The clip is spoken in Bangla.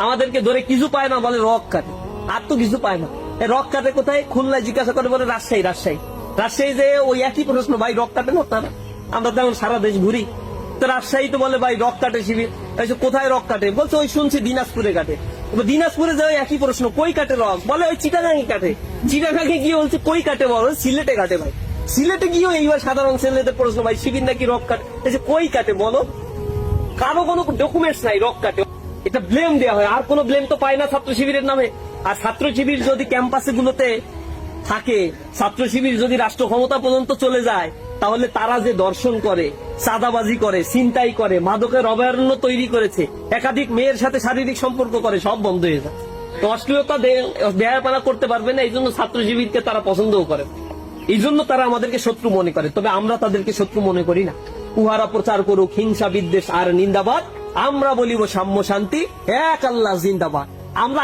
আমাদেরকে ধরে কিছু পায় না, বলে রক কাটে, আর তো কিছু পায় না। রক কাটে কোথায়? খুলনায় জিজ্ঞাসা করে বলে রাজশাহী যে ওই একই প্রশ্ন, ভাই রক কাটেন আপনারা? আমরা তো এখন সারা দেশ ঘুরি, তো রাজশাহী তো বলে ভাই রক কাটে শিবির। কোথায় রক কাটে? বলছে ওই শুনছি দিনাজপুরে কাটে। দিনাজপুরে যাও একই প্রশ্ন, কই কাটে রক? বলে ওই চিটাগাঙে কাটে। চিটাগাঙে গিয়ে বলছে কই কাটে? বলো সিলেটে কাটে। ভাই সিলেটে গিয়েও এইবার সাধারণ ছেলেদের প্রশ্ন, ভাই শিবির নাকি রক কাটে? কই কাটে বলো? কারো কোনো ডকুমেন্টস নাই রক কাটে। এটা ব্লেম দেওয়া হয়, আর কোনো ব্লেম তো পায় না ছাত্র শিবিরের নামে। আর ছাত্র শিবির যদি ক্যাম্পাসে গুলোতে থাকে, ছাত্র শিবির যদি রাষ্ট্র ক্ষমতা পর্যন্ত চলে যায়, তাহলে তারা যে দর্শন করে, চাঁদাবাজি করে, ছিনতাই করে, মাদকের অভয়ারণ্য তৈরি করেছে, একাধিক মেয়ের সাথে শারীরিক সম্পর্ক করে, সব বন্ধ হয়ে যায়। তো অশ্লীলতা বেহায়াপনা করতে পারবে না, এই জন্য ছাত্র শিবিরকে তারা পছন্দও করে, এই জন্য তারা আমাদেরকে শত্রু মনে করে। তবে আমরা তাদেরকে শত্রু মনে করি না। উহারা প্রচার করুক হিংসা বিদ্বেষ আর নিন্দাবাদ, আমরা বলিব সাম্য শান্তি, এক আল্লাহ জিন্দাবাদ। আমরা